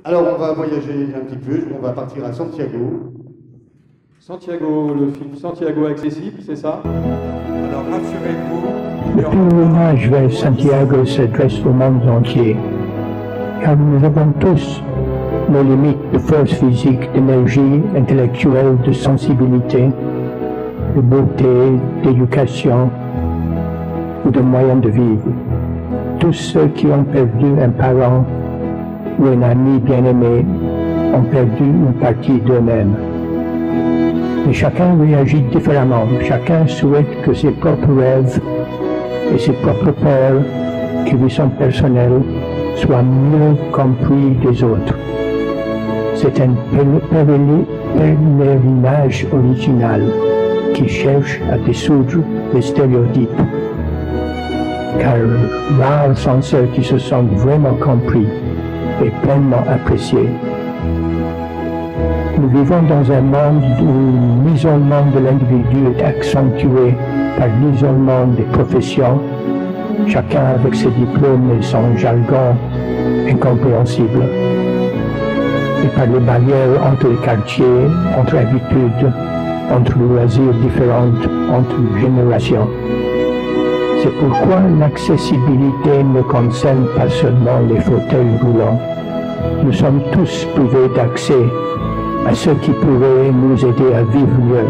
Alors, on va voyager un petit peu, on va partir à Santiago. Santiago, le film Santiago accessible, c'est ça? Alors rassurez-vous, Le pèlerinage vers Santiago s'adresse au monde entier, car nous avons tous nos limites de force physique, d'énergie intellectuelle, de sensibilité, de beauté, d'éducation ou de moyens de vivre. Tous ceux qui ont perdu un parent ou un ami bien-aimé ont perdu une partie d'eux-mêmes. Mais chacun réagit différemment. Chacun souhaite que ses propres rêves et ses propres peurs, qui lui sont personnels, soient mieux compris des autres. C'est un pèlerinage original qui cherche à dissoudre les stéréotypes. Car rares sont ceux qui se sentent vraiment compris et pleinement appréciés. Nous vivons dans un monde où l'isolement de l'individu est accentué par l'isolement des professions, chacun avec ses diplômes et son jargon incompréhensible, et par les barrières entre les quartiers, entre habitudes, entre loisirs différents, entre générations. C'est pourquoi l'accessibilité ne concerne pas seulement les fauteuils roulants. Nous sommes tous privés d'accès à ce qui pourrait nous aider à vivre mieux,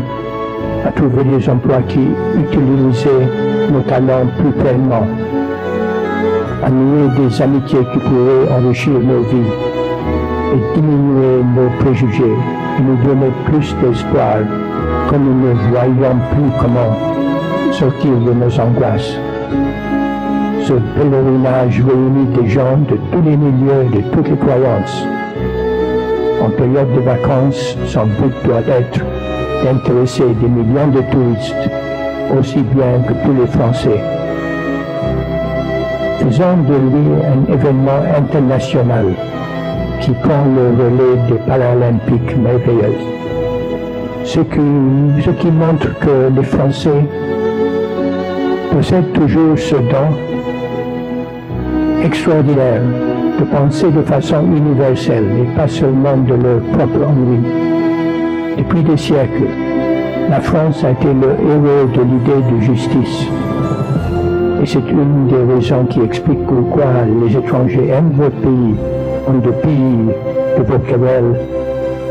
à trouver des emplois qui utilisaient nos talents plus pleinement, à nouer des amitiés qui pourraient enrichir nos vies et diminuer nos préjugés et nous donner plus d'espoir quand nous ne voyons plus comment sortir de nos angoisses. Ce pèlerinage réunit des gens de tous les milieux et de toutes les croyances. En période de vacances, son but doit être d'intéresser des millions de touristes, aussi bien que tous les Français. Faisons de lui un événement international qui prend le relais des Paralympiques merveilleuses. Ce qui montre que les Français possèdent toujours ce don extraordinaire de penser de façon universelle et pas seulement de leur propre ennui. Depuis des siècles, la France a été le héros de l'idée de justice. Et c'est une des raisons qui explique pourquoi les étrangers aiment votre pays, en dépit de vos querelles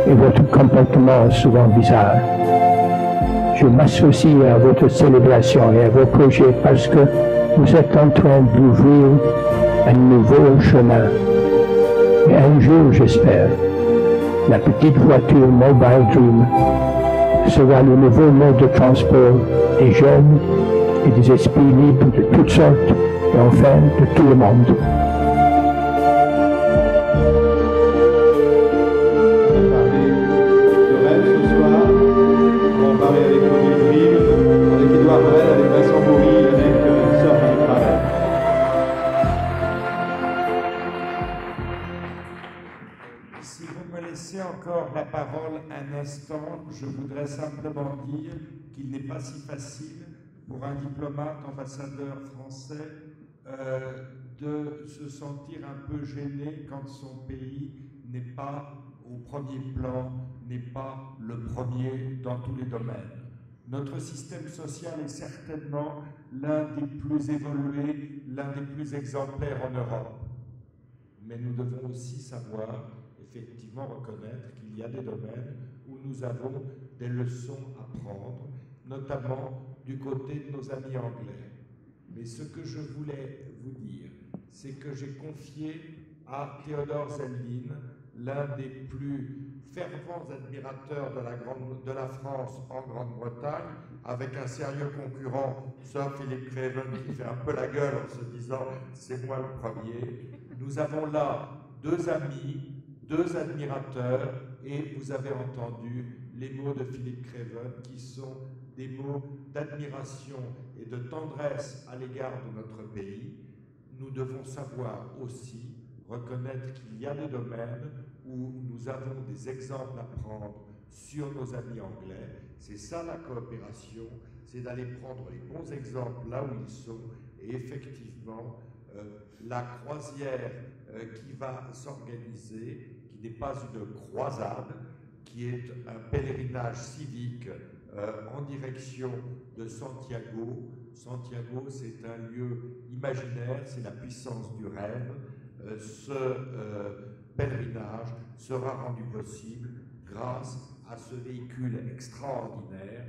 et votre comportement souvent bizarre. Je m'associe à votre célébration et à vos projets parce que vous êtes en train d'ouvrir un nouveau chemin. Et un jour, j'espère, la petite voiture Mobile Dream sera le nouveau mode de transport des jeunes et des esprits libres de toutes sortes et enfin de tout le monde. Je voudrais simplement dire qu'il n'est pas si facile pour un diplomate ambassadeur français de se sentir un peu gêné quand son pays n'est pas au premier plan, n'est pas le premier dans tous les domaines. Notre système social est certainement l'un des plus évolués, l'un des plus exemplaires en Europe. Mais nous devons aussi savoir, effectivement, reconnaître qu'il y a des domaines où nous avons des leçons à prendre, notamment du côté de nos amis anglais. Mais ce que je voulais vous dire, c'est que j'ai confié à Théodore Zeldin, l'un des plus fervents admirateurs de la France en Grande-Bretagne, avec un sérieux concurrent, Sir Philip Craven, qui fait un peu la gueule en se disant « c'est moi le premier ». Nous avons là deux amis, deux admirateurs, et vous avez entendu les mots de Philippe Craven qui sont des mots d'admiration et de tendresse à l'égard de notre pays. Nous devons savoir aussi reconnaître qu'il y a des domaines où nous avons des exemples à prendre sur nos amis anglais. C'est ça la coopération, c'est d'aller prendre les bons exemples là où ils sont, et effectivement, la croisière qui va s'organiser, qui n'est pas une croisade, qui est un pèlerinage civique en direction de Santiago. Santiago, c'est un lieu imaginaire, c'est la puissance du rêve. Ce pèlerinage sera rendu possible grâce à ce véhicule extraordinaire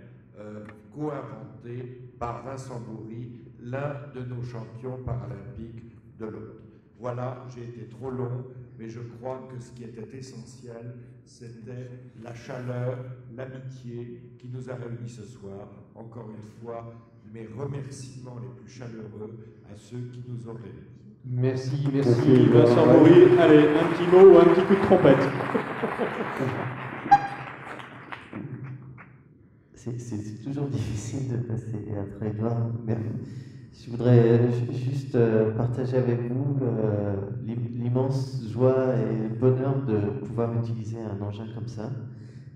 co-inventé par Vincent Bourri, l'un de nos champions paralympiques de l'autre. Voilà, j'ai été trop long, mais je crois que ce qui était essentiel, c'était la chaleur, l'amitié qui nous a réunis ce soir. Encore une fois, mes remerciements les plus chaleureux à ceux qui nous ont réunis. Merci Vincent Bourri. Allez, un petit mot ou un petit coup de trompette. C'est toujours difficile de passer après Edouard, mais je voudrais juste partager avec vous l'immense joie et le bonheur de pouvoir utiliser un engin comme ça.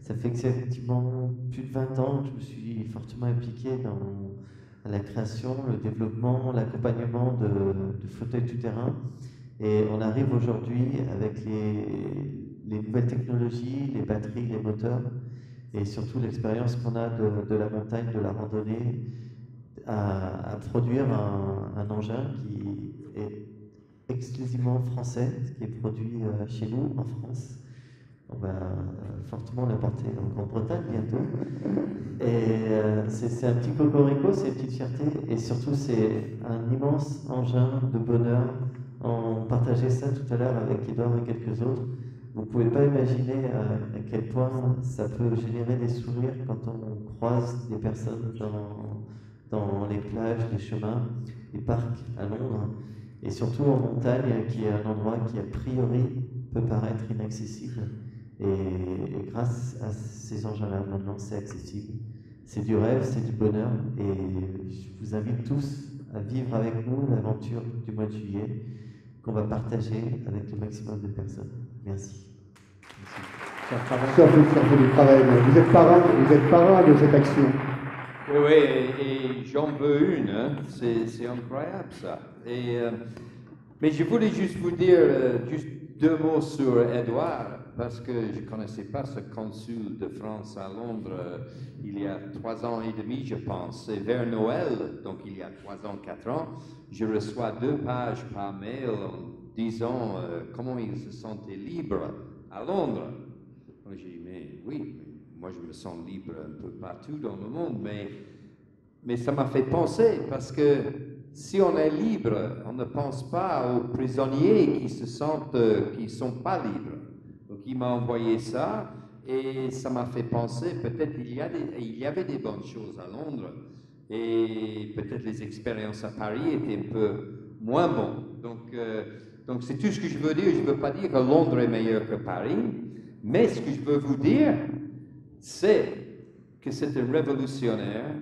Ça fait effectivement plus de 20 ans que je me suis fortement impliqué dans la création, le développement, l'accompagnement de fauteuils tout-terrain. Et on arrive aujourd'hui avec les nouvelles technologies, les batteries, les moteurs, et surtout l'expérience qu'on a de la montagne, de la randonnée, à produire un engin qui est exclusivement français, qui est produit chez nous, en France. On va fortement l'apporter en Grande-Bretagne bientôt. Et c'est un petit cocorico, c'est une petite fierté, et surtout c'est un immense engin de bonheur. On partageait ça tout à l'heure avec Edouard et quelques autres. Vous ne pouvez pas imaginer à quel point ça peut générer des sourires quand on croise des personnes dans les plages, les chemins, les parcs à Londres, et surtout en montagne, qui est un endroit qui a priori peut paraître inaccessible. Et grâce à ces engins-là, maintenant c'est accessible. C'est du rêve, c'est du bonheur, et je vous invite tous à vivre avec nous l'aventure du mois de juillet qu'on va partager avec le maximum de personnes. Merci. Ça fait du travail. Vous êtes parrain de cette action. Oui, et j'en veux une, hein. C'est incroyable ça. Mais je voulais juste vous dire juste 2 mots sur Edouard, parce que je ne connaissais pas ce consul de France à Londres il y a 3 ans et demi, je pense. Et vers Noël, donc il y a 3 ans, 4 ans, je reçois 2 pages par mail en disant comment il se sentait libre à Londres. J'ai dit, mais oui, moi je me sens libre un peu partout dans le monde, mais ça m'a fait penser, parce que si on est libre, on ne pense pas aux prisonniers qui se sentent, qui ne sont pas libres. Donc il m'a envoyé ça, et ça m'a fait penser, peut-être il y avait des bonnes choses à Londres, et peut-être les expériences à Paris étaient un peu moins bonnes. Donc c'est tout ce que je veux dire. Je ne veux pas dire que Londres est meilleur que Paris, mais ce que je veux vous dire, c'est que c'est un révolutionnaire,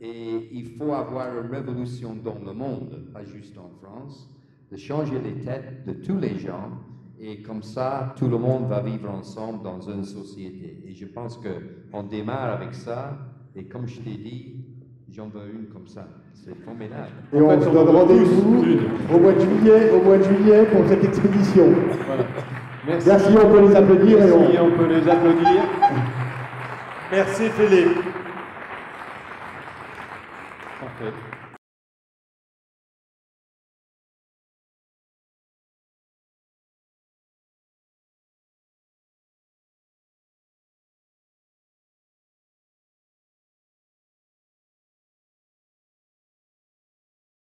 et il faut avoir une révolution dans le monde, pas juste en France, de changer les têtes de tous les gens, et comme ça, tout le monde va vivre ensemble dans une société. Et je pense qu'on démarre avec ça, et comme je t'ai dit, j'en veux une comme ça. C'est formidable. Et on se donne rendez-vous au mois de juillet pour cette expédition. Voilà. Merci, on peut les applaudir. Merci, on peut les applaudir. Merci Philippe. Parfait.